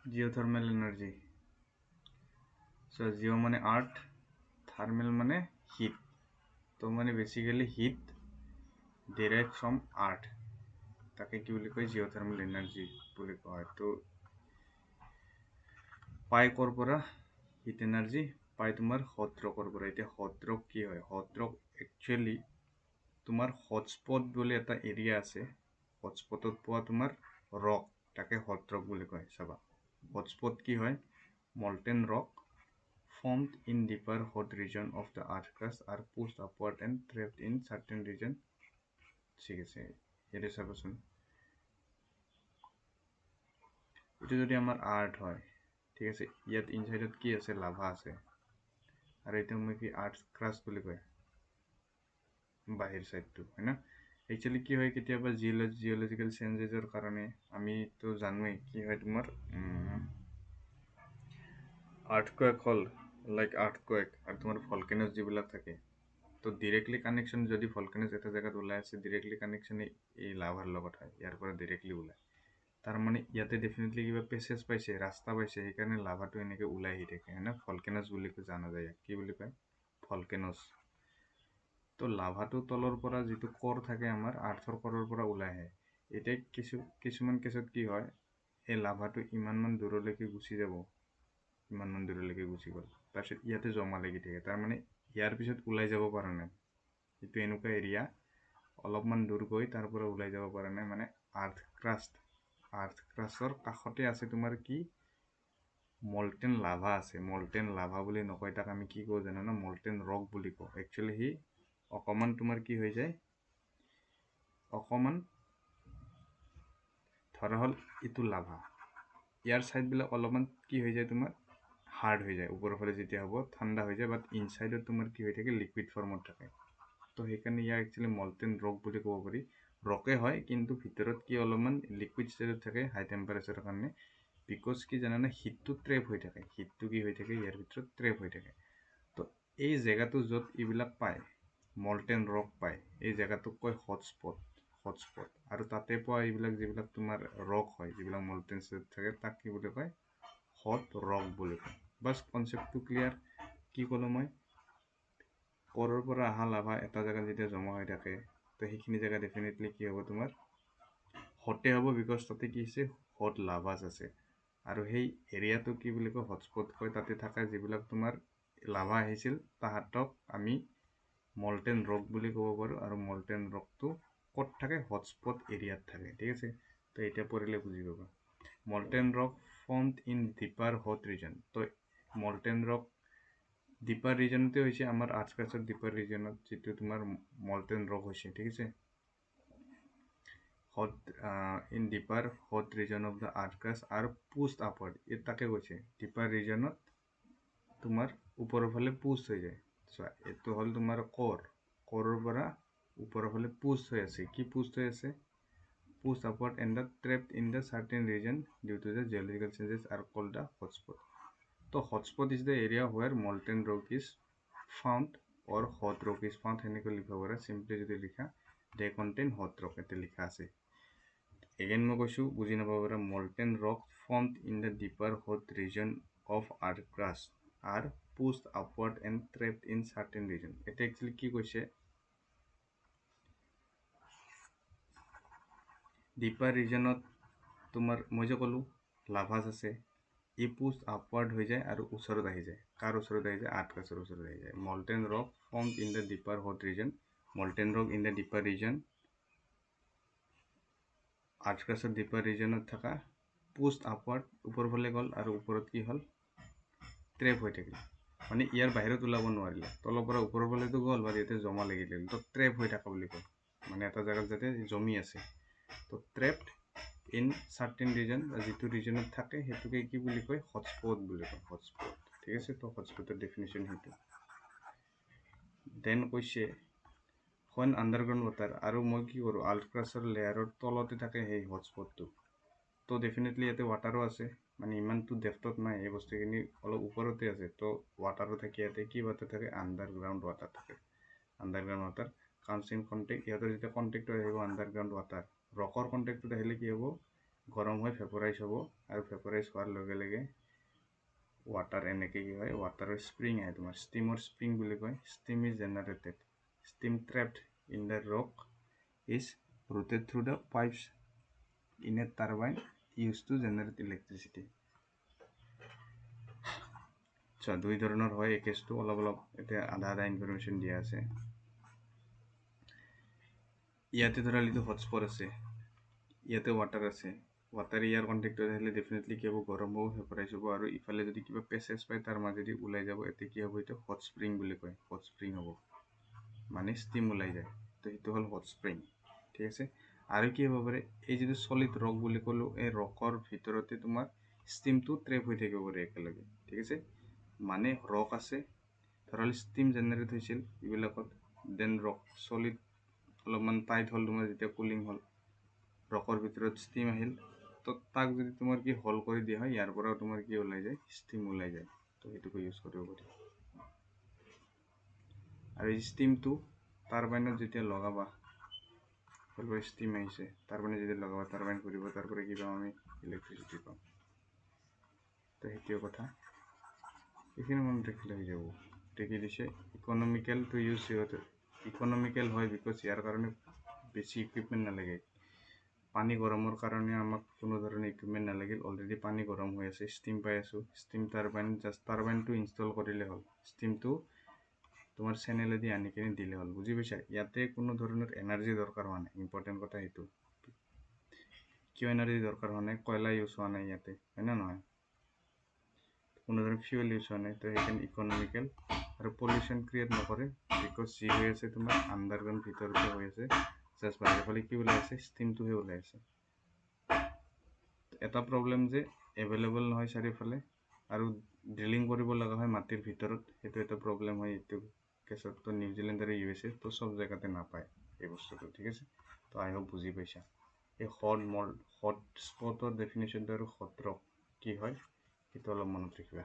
geothermal energy so Jio মানে আর্থ থার্মেল মানে hit তো মানে বেসিক্যালি হিট ডিরাইভ ফ্রম আর্থ তাকে কি বুলি কয় জিওথার্মাল এনার্জি বুলি কোৱা হয় তো পাই কৰ পৰা হিট এনাৰ্জি পাই তোমাৰ হট ৰকৰ পৰা এতিয়া হট ৰক কি হয় হট ৰক একচুৱেলি তোমাৰ হটস্পট বুলি এটা এৰিয়া আছে হটস্পটত পোৱা তোমাৰ ৰক তাকে হট ৰক বুলি কয় চাবা হটস্পট কি হয় molten rock formed in deeper hot region of the earth crust are pushed upward and trapped in certain region ঠিক আছে এটা চাবচোন এটা যদি আমাৰ আৰ্থ হয় ঠিক আছে ইয়াত ইনসাইডত কি আছে লাভা আছে আৰু এটা মই কি আৰ্থ ক্ৰাস্ট বুলি কয় বাহিৰ সাইডটো হয় না একচুৱেলি কি হয় কেতিয়াবা জিঅলজিক্যাল চেঞ্জেছৰ কাৰণে আমিতো জানোৱেই কি হয় তোমাৰ আৰ্থকুৱেক হ'ল লাইক আৰ্থকুৱেক আৰু তোমাৰ ভলকেনছ যিবিলাক থাকে তো ডিৰেক্টলি কানেকশ্যন যদি ভলকেনছ এটা জেগাত ওলাই আছে ডিৰেক্টলি কানেকশ্যন এই লাভাৰ লগত হয় ইয়াৰ পৰা ডিৰেক্টলি ওলায় তাৰ মানে ইয়াতে ডেফিনেটলি কিবা পেছেজ পাইছে ৰাস্তা পাইছে সেইকাৰণে লাভাটো এনেকৈ ওলাই আহি থাকে হয় না ভলকেনছ বুলি জানা যায় কি বুলি কয় ভলকেনছ তো লাভাটো তলৰ পৰা যিটো কৰ থাকে আমাৰ আৰ্থৰ কৰৰ পৰা ওলাই আহে এতিয়া কিছুমান কেছত কি হয় এই লাভাটো ইমানমান দূৰলৈকে গুচি যাব ইমানমান দূৰলৈকে গুচি গ'ল তাৰপিছত ইয়াতে জমা লাগি থাকে তাৰমানে ইয়াৰ পিছত ওলাই যাব পৰা নাই এইটো এনেকুৱা এৰিয়া অলপমান দূৰ গৈ তাৰ পৰা ওলাই যাব পৰা নাই মানে আৰ্থ ক্ৰাষ্টৰ কাষতে আছে তোমাৰ কি মল্টেন লাভা আছে মল্টেন লাভা বুলি নকয় তাক আমি কি কওঁ জানো না মল্টেন ৰক বুলি কওঁ একচুৱেলি সি অকমান তোমাৰ কি হৈ যায় অকমান ধৰা হ'ল এইটো লাভা ইয়াৰ সাইডবিলাক অলপমান কি হৈ যায় তোমাৰ হাৰ্ড হৈ যায় ওপৰৰ ফালে যেতিয়া হ'ব ঠাণ্ডা হৈ যায় বাট ইনসাইডত তোমাৰ কি হৈ থাকে লিকুইড ফৰ্মত থাকে তো সেইকাৰণে ইয়াৰ একচুৱেলি মল্টেন ৰক বুলি ক'ব পাৰি ৰকে হয় কিন্তু ভিতৰত কি অলপমান লিকুইড ষ্টেজত থাকে হাই টেম্পাৰেচাৰৰ কাৰণে বিকজ কি জানানে হিটটো ট্ৰেপ হৈ থাকে হিটটো কি হৈ থাকে ইয়াৰ ভিতৰত ট্ৰেপ হৈ থাকে তো এই জেগাটো য'ত এইবিলাক পায় মল্টেন ৰক পায় এই জেগাটোক কয় হটস্পট আৰু তাতে পোৱা এইবিলাক যিবিলাক তোমাৰ ৰক হয় যিবিলাক মল্টেন ষ্টেজত থাকে তাক কি বুলি কয় হট ৰক বুলি কয় বাছ কনচেপ্টটো ক্লিয়াৰ কি ক'লোঁ মই কৰৰ পৰা অহা লাভা এটা জেগাত যেতিয়া জমা হৈ থাকে তো সেইখিনি জেগা ডেফিনেটলি কি হ'ব তোমাৰ হটে হ'ব বিকজ তাতে কি আছে হট লাভাছ আছে আৰু সেই এৰিয়াটো কি বুলি কয় হটস্পট কয় তাতে থকা যিবিলাক তোমাৰ লাভা আহিছিল তাহাঁতক আমি মল্টেন ৰক বুলি ক'ব পাৰোঁ আৰু মল্টেন ৰকটো ক'ত থাকে হটস্পট এৰিয়াত থাকে ঠিক আছে তো এতিয়া পঢ়িলে বুজি পাবা molten rock formed in deeper hot region তো মল্টেন ৰক ডিপাৰ ৰিজনতে হৈছে আমাৰ আৰ্থক্ৰাষ্টৰ ডিপাৰ ৰিজনত যিটো তোমাৰ মল্টেন ৰক হৈছে ঠিক আছে hot in deeper hot region of the earth crust are pushed upward তাকে কৈছে deeper regionত তোমাৰ ওপৰৰ ফালে পুষ্ট হৈ যায় চোৱা এইটো হ'ল তোমাৰ কৰৰ পৰা ওপৰৰ ফালে পুষ্ট হৈ আছে কি পুষ্ট হৈ আছে pushed upward and the trapped in the certain region due to the geological changes are called the hotspot so hotspot is the area where molten rock is found or hot rock is found সেনেকৈ লিখিব পাৰা simply যদি লিখা they contain hot rock এতে লিখা আছে again মই কৈছোঁ বুজি নাপাব পাৰা molten rock formed in the deeper hot region of earth crust are pushed upward and trapped in certain region এটা actually কি কৈছে deeper regionত তোমাৰ মই যে ক'লোঁ লাভাছ আছে ই পুষ্ট আপৱাৰ্ড হৈ যায় আৰু ওচৰত আহি যায় কাৰ ওচৰত আহি যায় আৰ্থ ক্ৰাষ্টৰ ওচৰত আহি যায় molten rock formed in the deeper hot region molten rock in the deeper region earth ক্ৰাষ্টৰ ডিপাৰ ৰিজনত থকা পোষ্ট আপৱাৰ্ড ওপৰ ফালে গ'ল আৰু ওপৰত কি হ'ল ট্ৰেপ হৈ থাকিল মানে ইয়াৰ বাহিৰত ওলাব নোৱাৰিলে তলৰ পৰা ওপৰৰ ফালেতো গ'ল বা ইয়াতে জমা লাগি থাকিল তো ট্ৰেপ হৈ থকা বুলি কয় মানে এটা জেগাত যাতে জমি আছে তো ট্ৰেপড ইন চাৰ্টেন ৰিজন যিটো ৰিজনত থাকে সেইটোকে কি বুলি কয় হটস্পট বুলি কয় হটস্পট ঠিক আছে তো হটস্পটৰ ডেফিনেশ্যন সেইটো দেন কৈছে when underground water আৰু মই কি কৰোঁ আৰ্থ ক্ৰাষ্টৰ লেয়াৰৰ তলতে থাকে সেই হটস্পটটো তো ডেফিনেটলি ইয়াতে ৱাটাৰো আছে মানে ইমানটো ডেফটত নাই এই বস্তুখিনি অলপ ওপৰতে আছে তো ৱাটাৰো থাকে ইয়াতে কি ৱাটাৰ থাকে আণ্ডাৰগ্ৰাউণ্ড ৱাটাৰ থাকে underground water comes in contact ইহঁতৰ যেতিয়া কণ্টেক্টটো আহিব আণ্ডাৰগ্ৰাউণ্ড ৱাটাৰ ৰকৰ কণ্টেক্টটোত আহিলে কি হ'ব গৰম হৈ ভেপৰাইজ হ'ব আৰু ভেপৰাইজ হোৱাৰ লগে লগে ৱাটাৰ এনেকৈ কি হয় ৱাটাৰৰ স্প্ৰিং আহে তোমাৰ ষ্টিমৰ স্প্ৰিং বুলি কয় steam is generated steam trapped in the rock is routed through the pipes in a turbine used to generate electricity আচ্ছা দুই ধৰণৰ হয় এই কেছটো অলপ এতিয়া আধা আধা ইনফৰমেশ্যন দিয়া আছে ইয়াতে ধৰা এইটো হটস্পট আছে ইয়াতে ৱাটাৰ আছে ৱাটাৰ ইয়াৰ কণ্টেক্টত আহিলে ডেফিনেটলি কি হ'ব গৰম হ'ব ভেপৰাইজ হ'ব আৰু ইফালে যদি কিবা পেচেজ পায় তাৰ মাজেদি ওলাই যাব এতিয়া কি হ'ব এইটো হট স্প্ৰিং বুলি কয় হট স্প্ৰিং হ'ব মানে ষ্টিম ওলাই যায় তো সেইটো হ'ল হট স্প্ৰিং ঠিক আছে আৰু কি হ'ব পাৰে এই যিটো চলিড ৰক বুলি ক'লোঁ এই ৰকৰ ভিতৰতে তোমাৰ ষ্টিমটো ট্ৰেপ হৈ থাকিব পাৰে একেলগে ঠিক আছে মানে ৰক আছে ধৰা ষ্টিম জেনেৰেট হৈছিল এইবিলাকত দেন ৰক চলিড অলপমান টাইট হ'ল তোমাৰ যেতিয়া কুলিং হ'ল ৰকৰ ভিতৰত ষ্টিম আহিল তো তাক যদি তোমাৰ কি হল কৰি দিয়া হয় ইয়াৰ পৰাও তোমাৰ কি ওলাই যায় ষ্টিম ওলাই যায় তো সেইটোকে ইউজ কৰিব পাৰি আৰু এই ষ্টিমটো টাৰবাইনত যেতিয়া লগাবা ফলবোৰ ষ্টিম আহিছে টাৰবাইনত যেতিয়া লগাবা টাৰবাইন ঘূৰিব তাৰ পৰা কি পাম আমি ইলেক্ট্ৰিচিটি পাম তো সেইটোৱে কথা এইখিনি মনত ৰাখিলে হৈ যাব গতিকে দিছে ইকনমিকেল টু ইউজ সিহঁতে ইকনমিকেল হয় বিকজ ইয়াৰ কাৰণে বেছি ইকুইপমেণ্ট নালাগে পানী গৰমৰ কাৰণে আমাক কোনো ধৰণৰ ইকুইপমেণ্ট নালাগিল অলৰেডি পানী গৰম হৈ আছে ষ্টিম পাই আছোঁ ষ্টিম টাৰবাইন জাষ্ট টাৰবাইনটো ইনষ্টল কৰিলে হ'ল ষ্টিমটো তোমাৰ চেনেলেদি আনি কিনে দিলে হ'ল বুজি পাইছা ইয়াতে কোনো ধৰণৰ এনাৰ্জি দৰকাৰ হোৱা নাই ইম্পৰ্টেণ্ট কথা সেইটো কিয় এনাৰ্জি দৰকাৰ হোৱা নাই কয়লা ইউজ হোৱা নাই ইয়াতে হয় না নহয় কোনো ধৰণৰ ফিউল ইউজ হোৱা নাই তো সেইকাৰণে ইকনমিকেল আৰু পলিউশ্যন ক্ৰিয়েট নকৰে বিকজ যি হৈ আছে তোমাৰ আণ্ডাৰগ্ৰাউণ্ড ভিতৰতে হৈ আছে জাষ্ট বাহিৰৰ ফালে কি ওলাই আছে ষ্টিমটোহে ওলাই আছে এটা প্ৰব্লেম যে এভেইলেবল নহয় চাৰিওফালে আৰু ড্ৰিলিং কৰিব লগা হয় মাটিৰ ভিতৰত সেইটো এটা প্ৰব্লেম হয় এইটো কেছত তো নিউজিলেণ্ড আৰু USA তো চব জেগাতে নাপায় এই বস্তুটো ঠিক আছে তো আই হোপ বুজি পাইছা এই হট স্পটৰ ডেফিনেশ্যনটো আৰু হট ৰক কি হয় সেইটো অলপ মনত ৰাখিবা